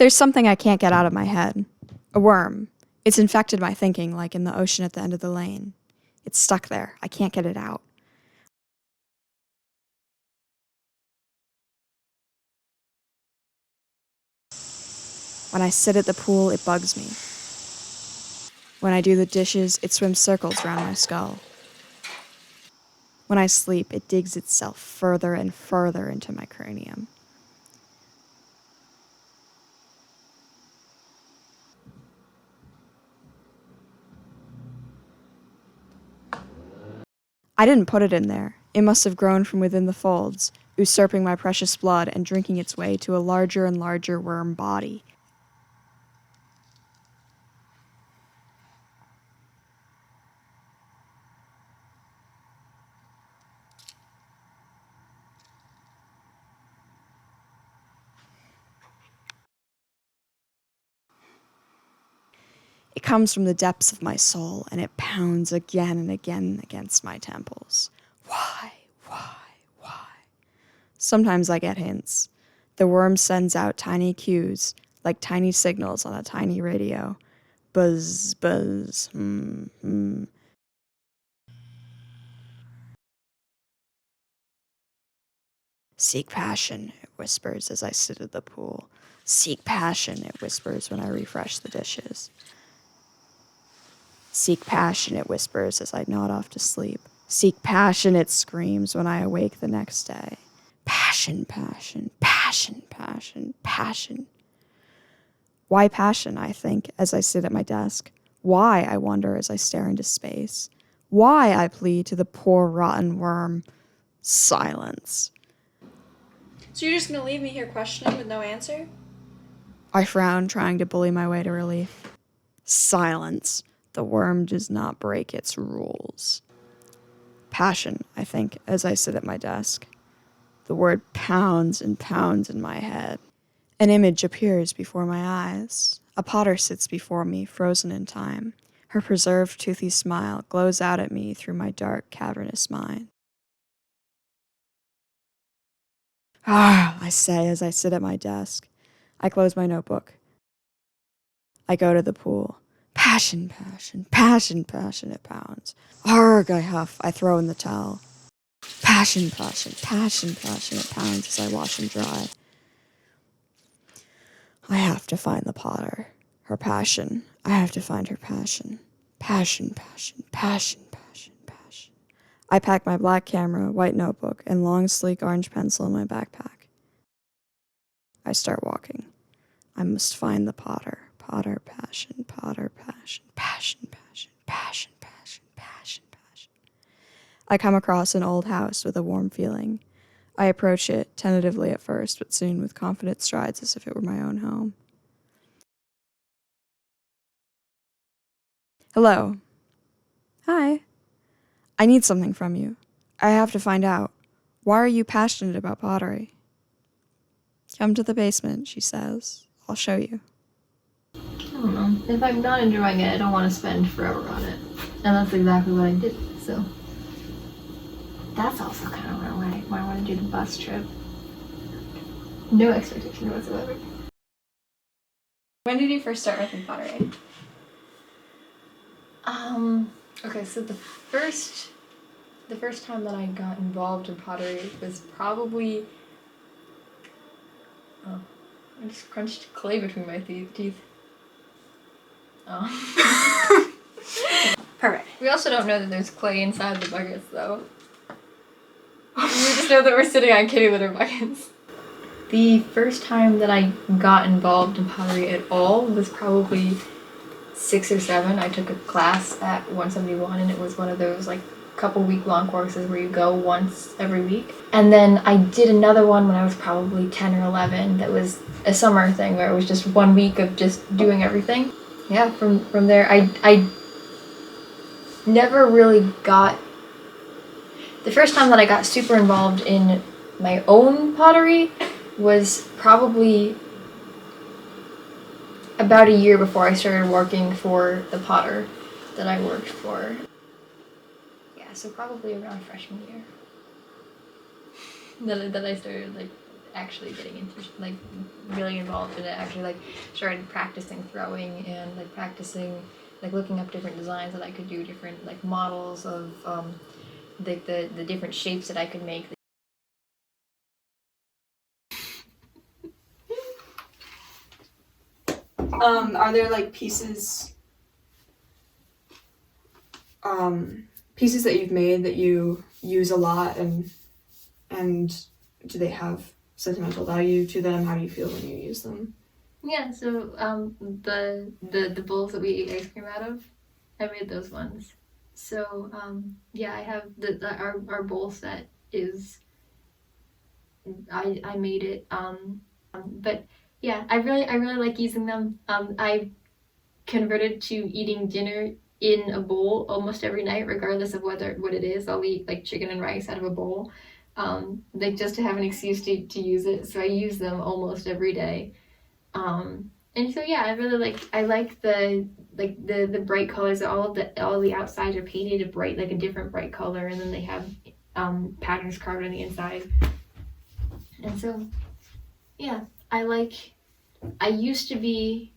There's something I can't get out of my head. A worm. It's infected my thinking, like in the ocean at the end of the lane. It's stuck there. I can't get it out. When I sit at the pool, it bugs me. When I do the dishes, it swims circles around my skull. When I sleep, it digs itself further and further into my cranium. I didn't put it in there. It must have grown from within the folds, usurping my precious blood and drinking its way to a larger and larger worm body. It comes from the depths of my soul, and it pounds again and again against my temples. Why? Sometimes I get hints. The worm sends out tiny cues, like tiny signals on a tiny radio. Buzz, buzz, Seek passion, it whispers as I sit at the pool. Seek passion, it whispers when I refresh the dishes. Seek passion, it whispers as I nod off to sleep. Seek passion, it screams when I awake the next day. Passion, passion, passion, passion, passion. Why passion, I think, as I sit at my desk. Why, I wonder as I stare into space. Why, I plead to the poor rotten worm. Silence. So you're just gonna leave me here questioning with no answer? I frown, trying to bully my way to relief. Silence. The worm does not break its rules. Passion, I think, as I sit at my desk. The word pounds and pounds in my head. An image appears before my eyes. A potter sits before me, frozen in time. Her preserved, toothy smile glows out at me through my dark, cavernous mind. Ah, I say as I sit at my desk. I close my notebook. I go to the pool. Passion, passion, passion, passion, it pounds. Arg, I huff. I throw in the towel. Passion, passion, passion, passion, it pounds as I wash and dry. I have to find the potter. Her passion. I have to find her passion. Passion, passion, passion, passion, passion. I pack my black camera, white notebook, and long, sleek orange pencil in my backpack. I start walking. I must find the potter. Potter, passion, passion, passion, passion, passion, passion, passion, passion. I come across an old house with a warm feeling. I approach it, tentatively at first, but soon with confident strides as if it were my own home. Hello. Hi. I need something from you. I have to find out. Why are you passionate about pottery? Come to the basement, she says. I'll show you. I don't know. If I'm not enjoying it, I don't want to spend forever on it. And that's exactly what I did, so. That's also kind of why I want to do the bus trip. No expectation whatsoever. When did you first start making pottery? Okay, so the first time that I got involved in pottery was probably, I just crunched clay between my teeth. Oh. Perfect. We also don't know that there's clay inside the buckets, though. We just know that we're sitting on kitty litter buckets. The first time that I got involved in pottery at all was probably 6 or 7. I took a class at 171, and it was one of those like couple week-long courses where you go once every week. And then I did another one when I was probably 10 or 11 that was a summer thing where it was just 1 week of just doing everything. Yeah, from there I never really got... The first time that I got super involved in my own pottery was probably about a year before I started working for the potter that I worked for. Yeah, so probably around freshman year that I started like actually getting into like really involved in it. Actually, like started practicing throwing and like practicing like looking up different designs that I could do, different like models of the different shapes that I could make. Are there like pieces pieces that you've made that you use a lot, and do they have sentimental value to them? How do you feel when you use them? Yeah, so the bowls that we eat ice cream out of, I made those ones. So yeah, I have our bowl set is I made it. But yeah, I really like using them. I converted to eating dinner in a bowl almost every night, regardless of what it is. I'll eat like chicken and rice out of a bowl, like just to have an excuse to use it. So I use them almost every day. And so yeah, I like the bright colors. All the outsides are painted a bright, like a different bright color, and then they have patterns carved on the inside. And so yeah, I used to be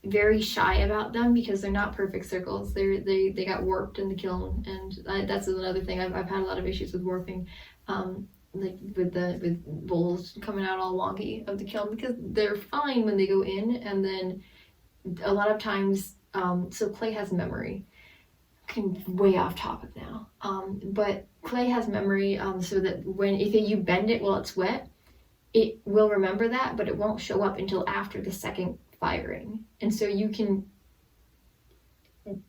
very shy about them because they're not perfect circles. They got warped in the kiln, and that's another thing. I've had a lot of issues with warping, like with bowls coming out all wonky of the kiln, because they're fine when they go in, and then a lot of times, so clay has memory. Way off topic now, but clay has memory, so that if you bend it while it's wet, it will remember that, but it won't show up until after the second firing. And so you can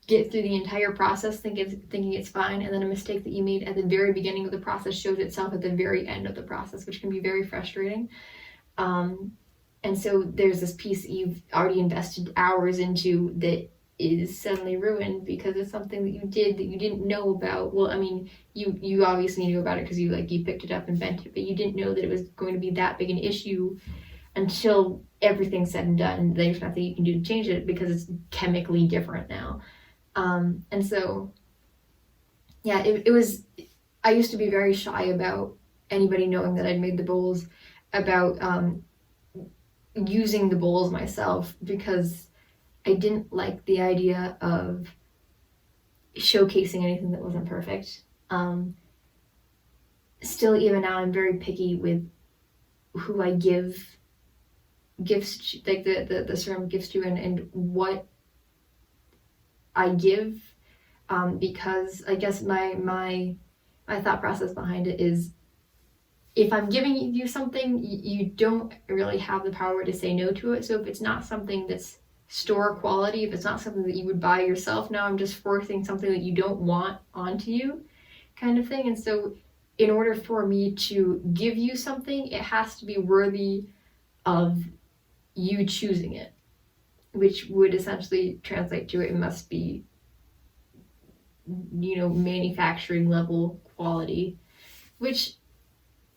get through the entire process thinking it's fine, and then a mistake that you made at the very beginning of the process shows itself at the very end of the process, which can be very frustrating. And so there's this piece that you've already invested hours into that is suddenly ruined because it's something that you did that you didn't know about. Well, I mean, you obviously knew about it because you picked it up and bent it, but you didn't know that it was going to be that big an issue until everything's said and done. There's nothing you can do to change it because it's chemically different now. And so yeah, it was, I used to be very shy about anybody knowing that I'd made the bowls, about using the bowls myself, because I didn't like the idea of showcasing anything that wasn't perfect. Still, even now, I'm very picky with who I give gifts, like the ceramic gifts to, and what I give, because I guess my thought process behind it is, if I'm giving you something, you don't really have the power to say no to it. So if it's not something that's store quality, if it's not something that you would buy yourself, now I'm just forcing something that you don't want onto you, kind of thing. And so in order for me to give you something, it has to be worthy of you choosing it, which would essentially translate to it must be, manufacturing level quality, which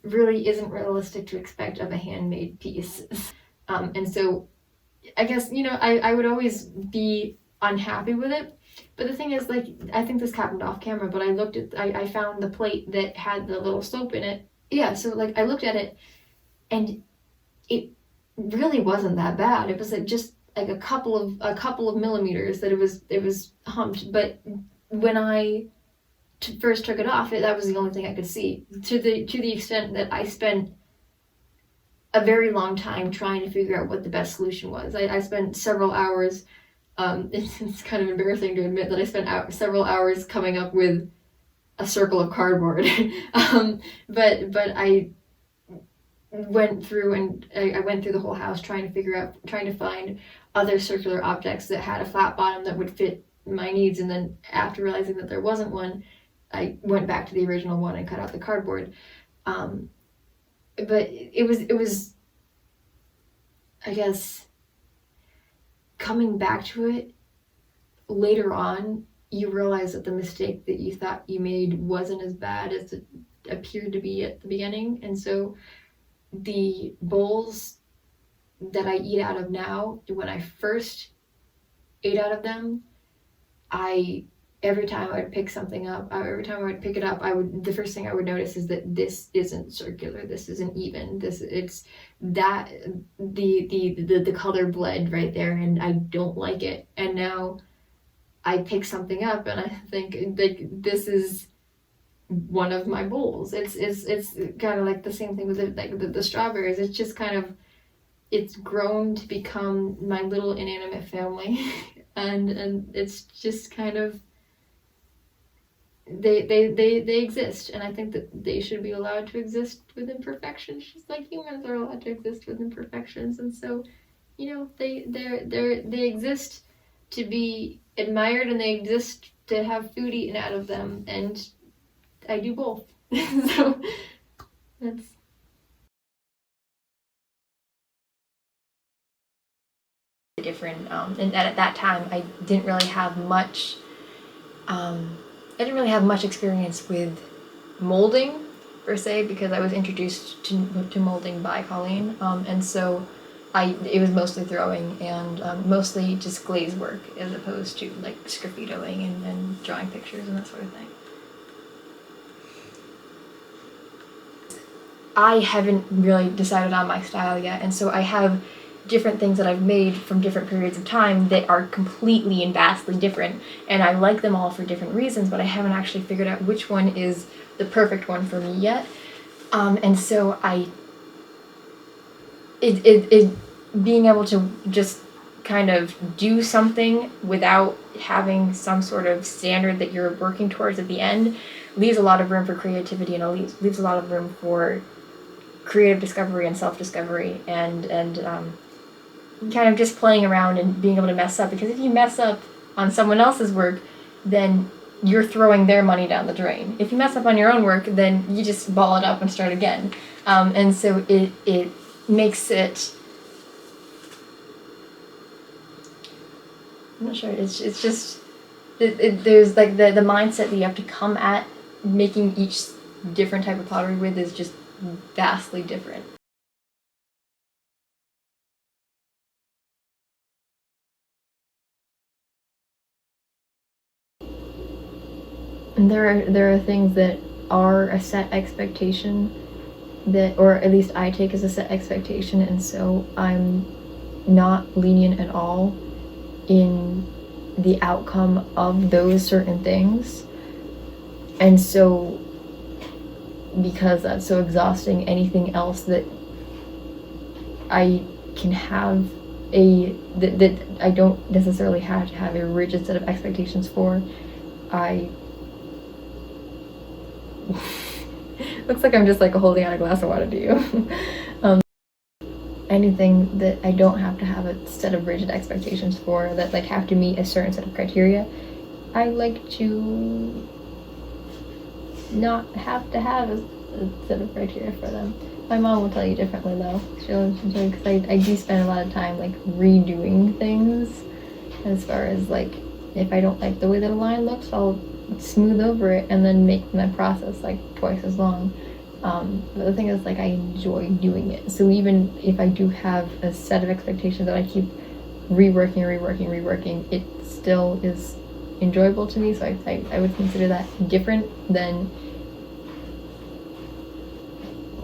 really isn't realistic to expect of a handmade piece. And so I guess, I would always be unhappy with it. But the thing is, like, I think this happened off camera, but I found the plate that had the little soap in it. Yeah, so like I looked at it and it really wasn't that bad. It was like just like a couple of millimeters that it was humped. But when I first took it off, that was the only thing I could see. To the extent that I spent a very long time trying to figure out what the best solution was. I spent several hours. It's kind of embarrassing to admit that I spent several hours coming up with a circle of cardboard. But I went through the whole house trying to find other circular objects that had a flat bottom that would fit my needs. And then after realizing that there wasn't one, I went back to the original one and cut out the cardboard. But it was, I guess, coming back to it later on, you realize that the mistake that you thought you made wasn't as bad as it appeared to be at the beginning. And so the bowls that I eat out of now, when I first ate out of them, I every time I would pick something up, every time I would pick it up, the first thing I would notice is that this isn't circular, this isn't even, it's that the color bled right there, and I don't like it. And now I pick something up and I think like this is one of my bowls. It's kind of like the same thing with the strawberries. It's just kind of, it's grown to become my little inanimate family, and it's just kind of, they exist, and I think that they should be allowed to exist with imperfections, just like humans are allowed to exist with imperfections. And so, you know, they exist to be admired, and they exist to have food eaten out of them, and I do both. So that's different. And at that time, I didn't really have much. I didn't really have much experience with molding per se, because I was introduced to molding by Colleen, and so it was mostly throwing, and mostly just glaze work as opposed to like sgraffitoing and drawing pictures and that sort of thing. I haven't really decided on my style yet, and so I have different things that I've made from different periods of time that are completely and vastly different, and I like them all for different reasons, but I haven't actually figured out which one is the perfect one for me yet. And so being able to just kind of do something without having some sort of standard that you're working towards at the end leaves a lot of room for creativity, and leaves a lot of room for creative discovery and self-discovery, and kind of just playing around and being able to mess up. Because if you mess up on someone else's work, then you're throwing their money down the drain. If you mess up on your own work, then you just ball it up and start again. And so it makes it, I'm not sure, it's just, there's like the mindset that you have to come at making each different type of pottery with is just vastly different. And there are things that are a set expectation, that, or at least I take as a set expectation, and so I'm not lenient at all in the outcome of those certain things. And so because that's so exhausting, anything else that I can have that I don't necessarily have to have a rigid set of expectations for, I looks like I'm just like holding out a glass of water to you. Anything that I don't have to have a set of rigid expectations for, that like have to meet a certain set of criteria, I like to not have to have a set of criteria for them. My mom will tell you differently though. Because I do spend a lot of time like redoing things, as far as like, if I don't like the way that a line looks, I'll smooth over it and then make my process like twice as long. But the thing is, like, I enjoy doing it. So even if I do have a set of expectations that I keep reworking, it still is enjoyable to me. So I would consider that different than,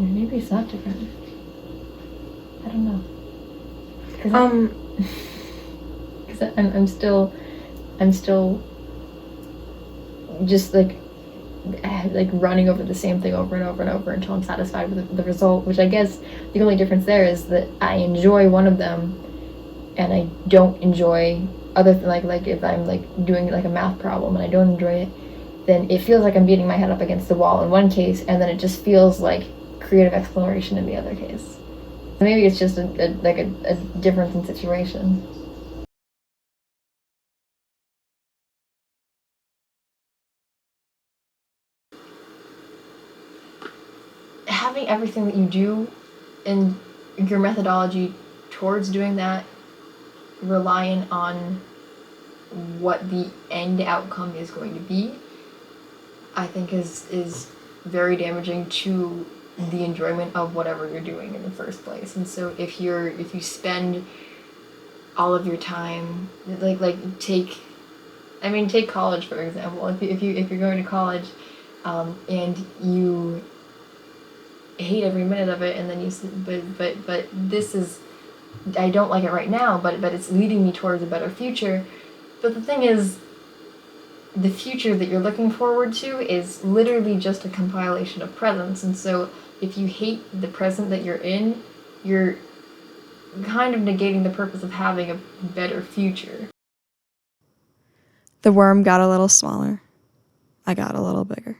maybe it's not different. I don't know. Because I'm still just like running over the same thing over and over and over until I'm satisfied with the result, which I guess the only difference there is that I enjoy one of them and I don't enjoy other like if I'm like doing like a math problem and I don't enjoy it, then it feels like I'm beating my head up against the wall in one case, and then it just feels like creative exploration in the other case. Maybe it's just a difference in situation. Having everything that you do and your methodology towards doing that reliant on what the end outcome is going to be, I think is very damaging to the enjoyment of whatever you're doing in the first place. And so if you spend all of your time, like take I mean, take college for example. If you're going to college, and you hate every minute of it, and then but this is, I don't like it right now, but it's leading me towards a better future. But the thing is, the future that you're looking forward to is literally just a compilation of presents, and so if you hate the present that you're in, you're kind of negating the purpose of having a better future. The worm got a little smaller. I got a little bigger.